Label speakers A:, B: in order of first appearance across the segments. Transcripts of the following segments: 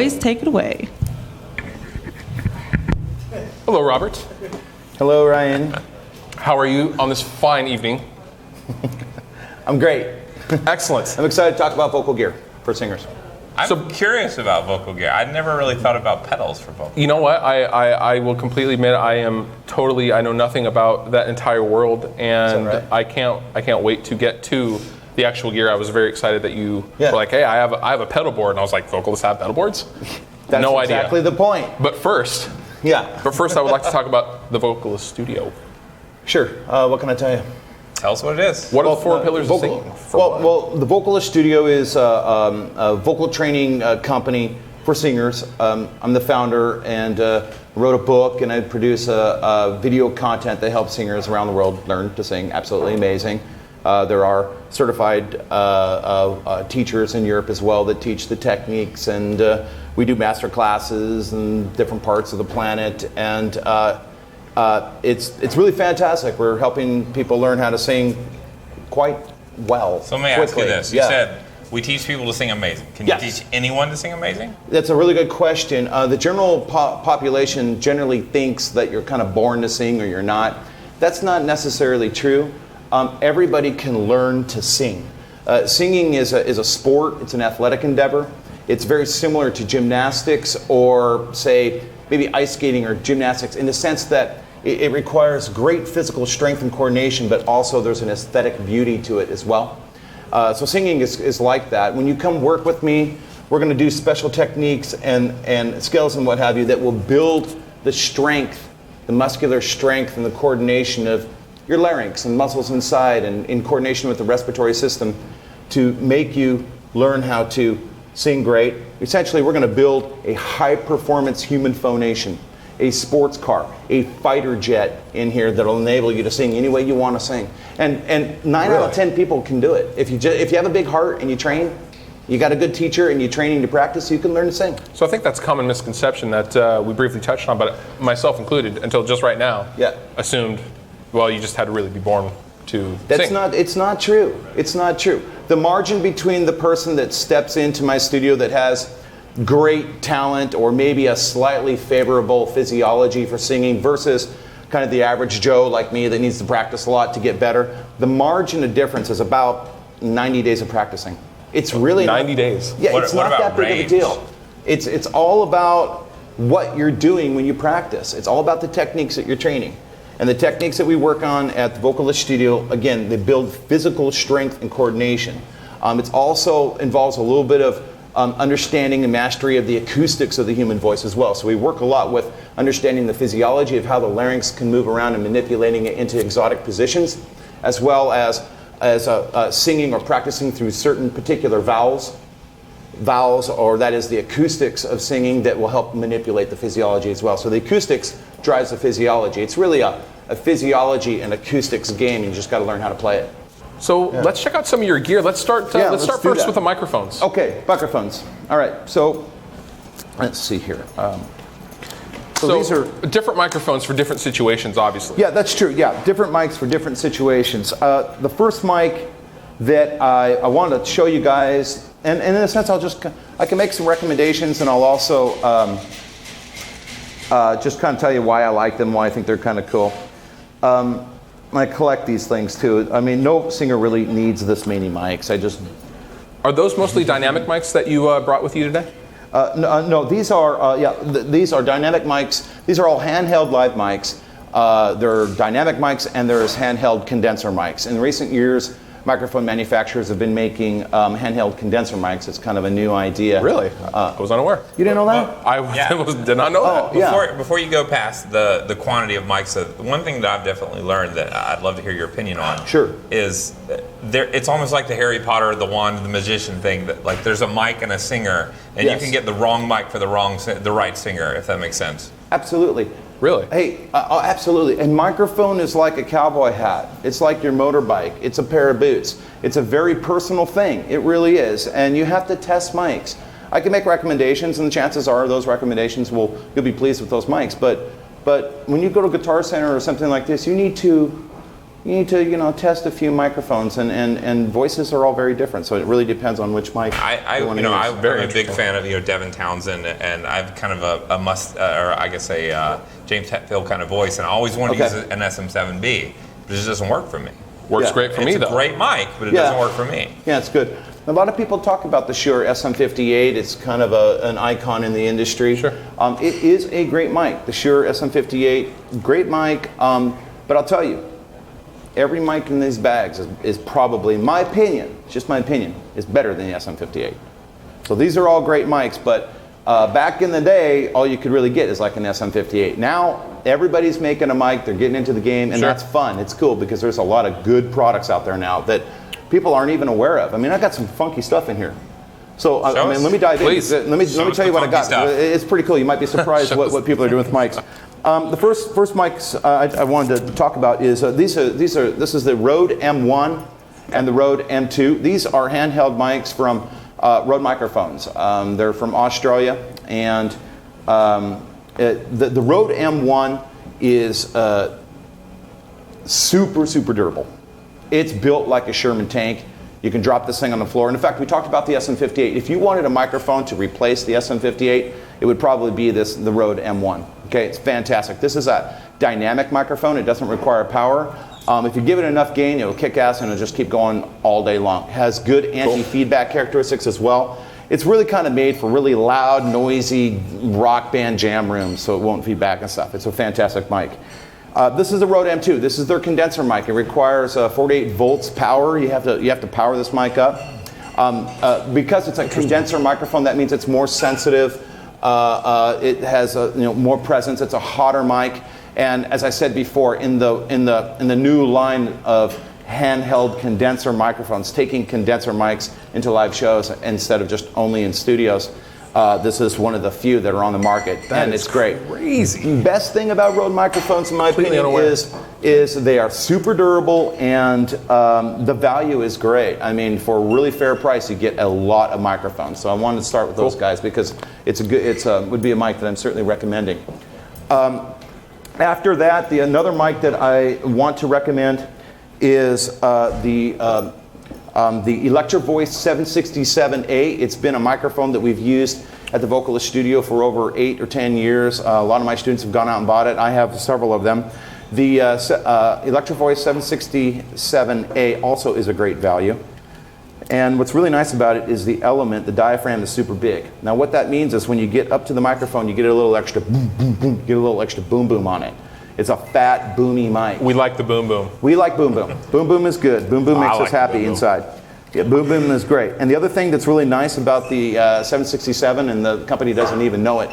A: Electro-Voice, take it away.
B: Hello, Robert.
C: Hello, Ryan.
B: How are you on this fine evening?
C: I'm great.
B: Excellent.
C: I'm excited to talk about vocal gear for singers.
D: I'm curious about vocal gear. I'd never really thought about pedals for vocal.
B: You know what? I will completely admit I know nothing about that entire world, and
C: right?
B: I can't wait to get to the actual gear. I was very excited that you were like, hey, I have a pedal board, and I was like, vocalists have pedal boards?
C: That's
B: no
C: exactly
B: idea.
C: the point.
B: But first, I would like to talk about the Vocalist Studio.
C: Sure. What can I tell you?
D: Tell us what it is.
B: What are the 4 pillars of singing?
C: Well, the Vocalist Studio is a vocal training company for singers. I'm the founder and wrote a book, and I produce a video content that helps singers around the world learn to sing. Absolutely amazing. There are certified teachers in Europe as well that teach the techniques, and we do master classes in different parts of the planet, and it's really fantastic. We're helping people learn how to sing quite well.
D: So let me ask you this. You said we teach people to sing amazing. Can you teach anyone to sing amazing?
C: That's a really good question. The general population generally thinks that you're kind of born to sing or you're not. That's not necessarily true. Everybody can learn to sing. Singing is a sport. It's an athletic endeavor. It's very similar to gymnastics or, say, maybe ice skating or gymnastics, in the sense that it requires great physical strength and coordination, but also there's an aesthetic beauty to it as well. So singing is like that. When you come work with me, we're going to do special techniques and skills and what have you that will build the strength, the muscular strength and the coordination of your larynx and muscles inside, and in coordination with the respiratory system to make you learn how to sing great. Essentially, we're going to build a high-performance human phonation, a sports car, a fighter jet in here that'll enable you to sing any way you want to sing. And 9 out of 10 people can do it. If you have a big heart and you train, you got a good teacher and you're training to practice, you can learn to sing.
B: So I think that's a common misconception that we briefly touched on, but myself included, until just right now, assumed, well, you just had to really be born to sing.
C: It's not true. It's not true. The margin between the person that steps into my studio that has great talent or maybe a slightly favorable physiology for singing versus kind of the average Joe like me that needs to practice a lot to get better, the margin of difference is about 90 days of practicing. It's really
B: 90 days.
C: Yeah, it's not that big of a deal. It's all about what you're doing when you practice. It's all about the techniques that you're training. And the techniques that we work on at the Vocalist Studio, again, they build physical strength and coordination. It also involves a little bit of understanding and mastery of the acoustics of the human voice as well. So we work a lot with understanding the physiology of how the larynx can move around and manipulating it into exotic positions, as well as singing or practicing through certain particular vowels, or that is the acoustics of singing that will help manipulate the physiology as well. So the acoustics drives the physiology. It's really a physiology and acoustics game, and you just got to learn how to play it.
B: So let's check out some of your gear. Let's start first with the microphones.
C: Okay, microphones. All right, so let's see here.
B: So these are different microphones for different situations, obviously.
C: Yeah, that's true. Yeah, different mics for different situations. The first mic that I wanted to show you guys, and in a sense I can make some recommendations, and I'll also just kind of tell you why I like them, why I think they're kind of cool. I collect these things too. I mean, no singer really needs this many mics.
B: Are those mostly dynamic mics that you brought with you today?
C: No, these are these are dynamic mics. These are all handheld live mics. They're dynamic mics and there's handheld condenser mics. In recent years, microphone manufacturers have been making handheld condenser mics. It's kind of a new idea.
B: Really? I was unaware.
C: You didn't know that?
B: I did not know that.
D: Before you go past the quantity of mics, the one thing that I've definitely learned that I'd love to hear your opinion on is it's almost like the Harry Potter, the wand, the magician thing, that like there's a mic and a singer, and you can get the wrong mic for the right singer, if that makes sense.
C: Absolutely.
B: Really?
C: Hey, absolutely. And microphone is like a cowboy hat. It's like your motorbike. It's a pair of boots. It's a very personal thing. It really is. And you have to test mics. I can make recommendations, and the chances are those recommendations you'll be pleased with those mics. But when you go to Guitar Center or something like this, you need to you need to test a few microphones, and voices are all very different. So it really depends on which mic.
D: I'm a big fan of Devin Townsend, and I've kind of a James Hetfield kind of voice, and I always want to use an SM7B, but it just doesn't work for me.
B: Works great for me though.
D: It's a great mic, but it doesn't work for me.
C: Yeah, it's good. A lot of people talk about the Shure SM58. It's kind of an icon in the industry.
B: Sure.
C: It is a great mic. The Shure SM58, great mic. But I'll tell you, every mic in these bags is probably, in my opinion, just my opinion, is better than the SM58. So these are all great mics, but back in the day, all you could really get is like an SM58. Now, everybody's making a mic, they're getting into the game, and that's fun. It's cool because there's a lot of good products out there now that people aren't even aware of. I mean, I got some funky stuff in here. So, let me dive in. Let me tell you what I got. Stuff. It's pretty cool. You might be surprised what people are doing with mics. The first mics I wanted to talk about is this is the Rode M1 and the Rode M2. These are handheld mics from Rode Microphones. They're from Australia, and the Rode M1 is super durable. It's built like a Sherman tank. You can drop this thing on the floor. And in fact, we talked about the SM58. If you wanted a microphone to replace the SM58, it would probably be the Rode M1. Okay, it's fantastic. This is a dynamic microphone. It doesn't require power. If you give it enough gain, it'll kick ass and it'll just keep going all day long. It has good anti-feedback characteristics as well. It's really kind of made for really loud, noisy rock band jam rooms, so it won't feedback and stuff. It's a fantastic mic. This is the Rode M2. This is their condenser mic. It requires 48 volts power. You have to power this mic up. Because it's a condenser microphone, that means it's more sensitive. It has more presence. It's a hotter mic. And as I said before, in the new line of handheld condenser microphones, taking condenser mics into live shows instead of just only in studios. This is one of the few that are on the market, and it's great.
B: Crazy.
C: Best thing about Rode microphones, in my opinion, is they are super durable, and the value is great. I mean, for a really fair price, you get a lot of microphones. So I wanted to start with those guys because would be a mic that I'm certainly recommending. After that, another mic that I want to recommend is the Electro-Voice 767A. It's been a microphone that we've used at the Vocalist Studio for over 8 or 10 years. A lot of my students have gone out and bought it. I have several of them. The Electro-Voice 767A also is a great value. And what's really nice about it is the element, the diaphragm is super big. Now what that means is when you get up to the microphone, you get a little extra boom, boom, boom, you get a little extra boom, boom on it. It's a fat, boomy mic.
B: We like the boom boom.
C: We like boom boom. Boom boom is good. Boom boom makes us happy inside. Yeah, boom boom is great. And the other thing that's really nice about the 767, and the company doesn't even know it,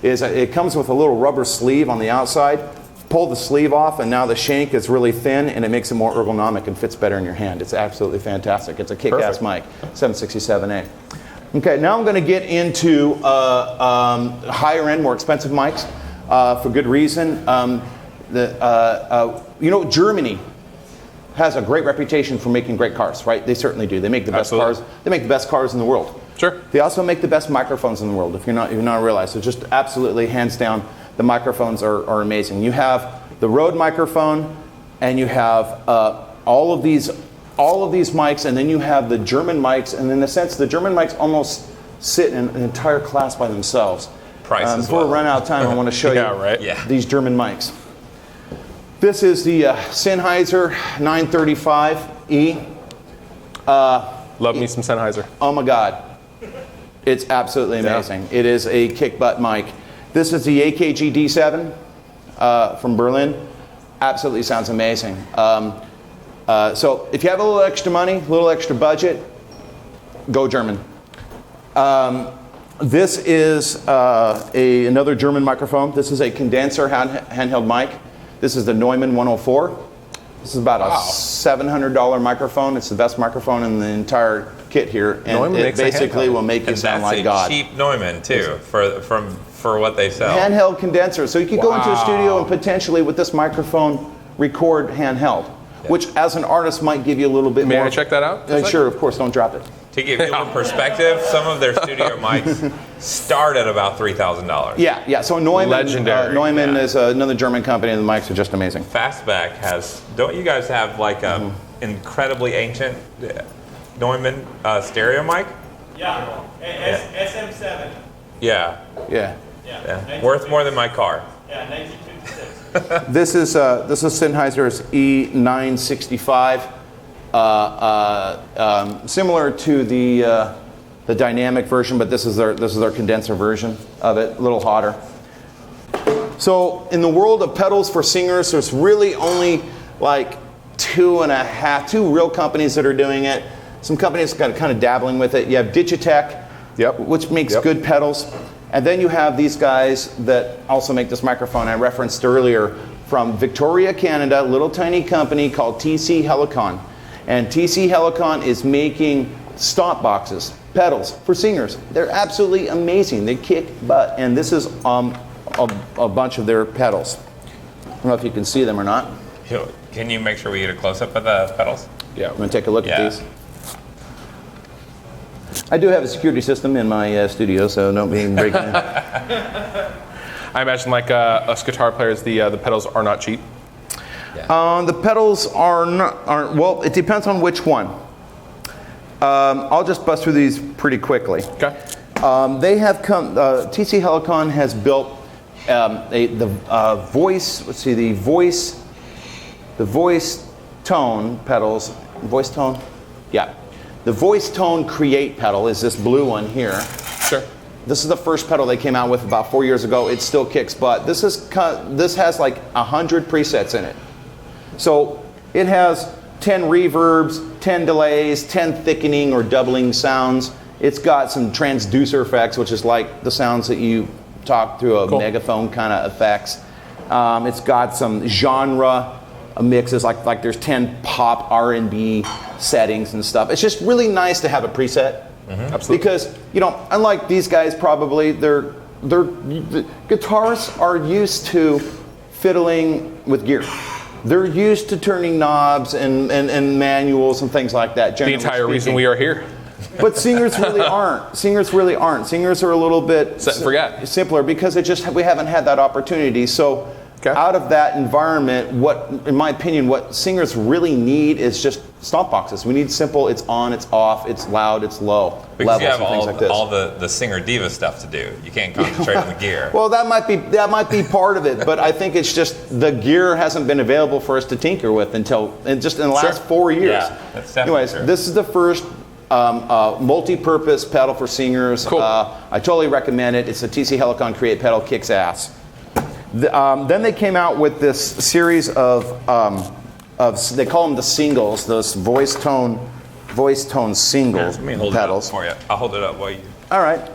C: is it comes with a little rubber sleeve on the outside. Pull the sleeve off, and now the shank is really thin, and it makes it more ergonomic and fits better in your hand. It's absolutely fantastic. It's a kick-ass mic, 767A. Okay, now I'm going to get into higher-end, more expensive mics for good reason. Germany has a great reputation for making great cars, right? They certainly do. They make the best cars. They make the best cars in the world.
B: Sure.
C: They also make the best microphones in the world. If you're not realized, so just absolutely hands down, the microphones are amazing. You have the Rode microphone, and you have all of these mics, and then you have the German mics, and in a sense, the German mics almost sit in an entire class by themselves. Before we run out of time, I want to show you these German mics. This is the Sennheiser 935E.
B: Love me some Sennheiser.
C: Oh my God. It's absolutely amazing. It is a kick butt mic. This is the AKG D7 from Berlin. Absolutely sounds amazing. So if you have a little extra money, a little extra budget, go German. This is another German microphone. This is a condenser handheld mic. This is the Neumann 104. This is about a $700 microphone. It's the best microphone in the entire kit here, and Neumann it basically will make you sound like God.
D: That's a cheap Neumann too, for what they sell.
C: Handheld condenser, so you could go into a studio and potentially with this microphone record handheld, which as an artist might give you a little bit more.
B: May I check that out?
C: Sure, of course. Don't drop it.
D: To give people perspective, some of their studio mics start at about $3,000.
C: Yeah. So Neumann,
B: Legendary.
C: Neumann is another German company, and the mics are just amazing.
D: Fastback has. Don't you guys have like a incredibly ancient Neumann stereo mic?
A: Yeah. SM7.
D: Yeah. Worth more than my car.
A: Yeah, 1956.
C: This is Sennheiser's E965. Similar to the dynamic version, but this is their condenser version of it, a little hotter. So in the world of pedals for singers, there's really only like two real companies that are doing it. Some companies got kind of dabbling with it. You have Digitech, which makes good pedals, and then you have these guys that also make this microphone I referenced earlier from Victoria, Canada, a little tiny company called TC-Helicon. And TC-Helicon is making stop boxes, pedals for singers. They're absolutely amazing. They kick butt. And this is a bunch of their pedals. I don't know if you can see them or not.
D: Can you make sure we get a close-up of the pedals?
C: Yeah. I'm going to take a look at these. I do have a security system in my studio, so don't be breaking in.
B: I imagine like us guitar players, the pedals are not cheap.
C: The pedals aren't well, it depends on which one. I'll just bust through these pretty quickly.
B: Okay.
C: They have come, TC-Helicon has built the voice tone pedals. Voice tone? Yeah. The voice tone create pedal is this blue one here.
B: Sure.
C: This is the first pedal they came out with about 4 years ago. It still kicks butt. This has like 100 presets in it. So it has 10 reverbs, 10 delays, 10 thickening or doubling sounds. It's got some transducer effects, which is like the sounds that you talk through a megaphone kind of effects. It's got some genre mixes, like there's 10 pop R&B settings and stuff. It's just really nice to have a preset.
B: Absolutely.
C: Because, unlike these guys probably, the guitarists are used to fiddling with gear. They're used to turning knobs and manuals and things like that.
B: The entire reason we are here.
C: But singers really aren't. Singers are a little bit
B: set and forget.
C: Simpler because we haven't had that opportunity. So out of that environment, in my opinion, what singers really need is just stop boxes. We need simple. It's on, it's off, it's loud, it's low.
D: Because you have
C: like
D: all the singer diva stuff to do. You can't concentrate on the gear.
C: Well, that might be part of it, but I think it's just the gear hasn't been available for us to tinker with until just in the last 4 years.
D: Yeah, that's definitely true.
C: This is the first multi-purpose pedal for singers.
B: Cool.
C: I totally recommend it. It's a TC-Helicon Create pedal, kicks ass. Then they came out with this series of they call them the singles, those voice tone singles pedals.
D: For you. I'll hold it up while you.
C: All right.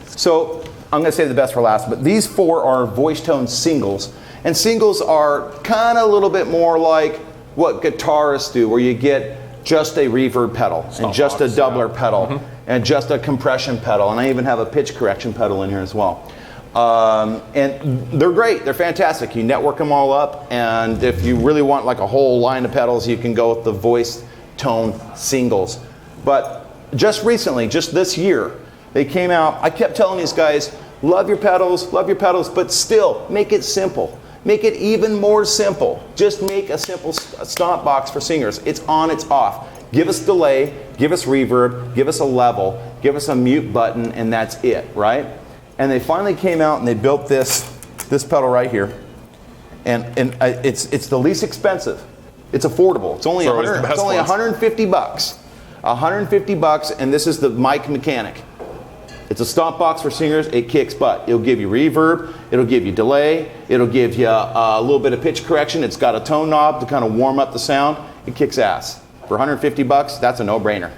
C: So I'm going to save the best for last, but these four are voice tone singles, and singles are kind of a little bit more like what guitarists do, where you get just a reverb pedal and just a doubler pedal and just a compression pedal, and I even have a pitch correction pedal in here as well. And they're great. They're fantastic. You network them all up, and if you really want like a whole line of pedals, you can go with the voice tone singles. But just recently, just this year, they came out. I kept telling these guys, love your pedals, but still make it simple. Make it even more simple. Just make a simple stop box for singers. It's on, it's off. Give us delay, give us reverb, give us a level, give us a mute button, and that's it, right? And they finally came out and they built this pedal right here, and it's the least expensive. It's affordable. It's only $150. $150, and this is the mic mechanic. It's a stop box for singers. It kicks butt. It'll give you reverb. It'll give you delay. It'll give you a little bit of pitch correction. It's got a tone knob to kind of warm up the sound. It kicks ass. For $150, that's a no-brainer.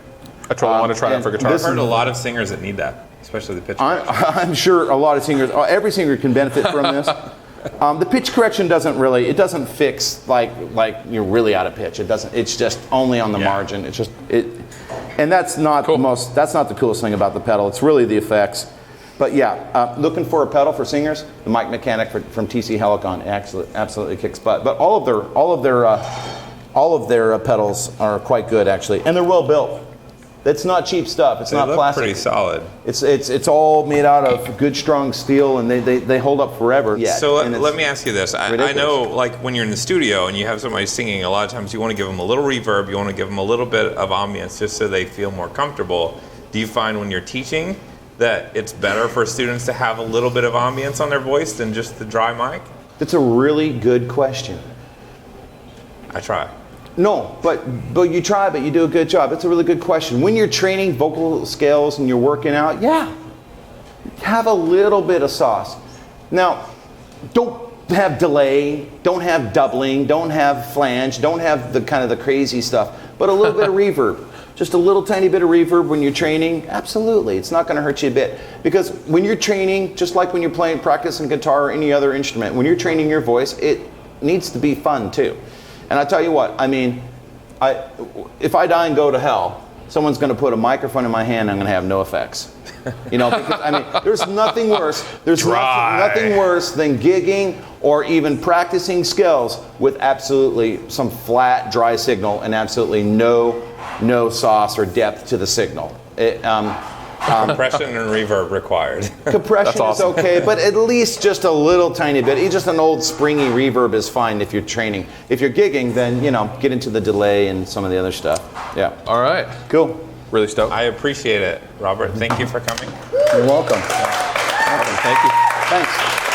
B: I totally want to try that for guitar.
D: I've heard a lot of singers that need that. Especially the pitch correction.
C: I'm sure a lot of singers, every singer can benefit from this. The pitch correction doesn't fix like you're really out of pitch. It's just only on the margin. And that's not that's not the coolest thing about the pedal. It's really the effects. But looking for a pedal for singers, the mic mechanic from TC-Helicon absolutely kicks butt. But all of their all of their pedals are quite good actually, and they're well built. It's not cheap stuff. It's
D: They
C: not
D: look
C: plastic.
D: pretty solid.
C: It's all made out of good strong steel, and they hold up forever. Yeah.
D: So let me ask you this. I
C: ridiculous.
D: know, like, when you're in the studio and you have somebody singing, a lot of times you want to give them a little reverb, you want to give them a little bit of ambience just so they feel more comfortable. Do you find when you're teaching that it's better for students to have a little bit of ambience on their voice than just the dry mic?
C: That's a really good question.
D: I try.
C: No, but you try, but you do a good job. It's a really good question. When you're training vocal scales and you're working out, yeah, have a little bit of sauce. Now, don't have delay, don't have doubling, don't have flange, don't have the kind of the crazy stuff, but a little bit of reverb. Just a little tiny bit of reverb when you're training, absolutely. It's not going to hurt you a bit. Because when you're training, just like when you're practicing guitar or any other instrument, when you're training your voice, it needs to be fun too. And I tell you what, I mean, if I die and go to hell, someone's going to put a microphone in my hand and I'm going to have no effects. You know, because I mean, there's nothing worse. There's nothing worse than gigging or even practicing scales with absolutely some flat, dry signal and absolutely no sauce or depth to the signal.
D: Compression and reverb required.
C: Compression is okay, but at least just a little tiny bit. Just an old springy reverb is fine if you're training. If you're gigging, then, you know, get into the delay and some of the other stuff. Yeah.
B: All right.
C: Cool.
B: Really stoked.
D: I appreciate it, Robert. Thank you for coming.
C: You're welcome.
B: Thank you.
C: Thanks.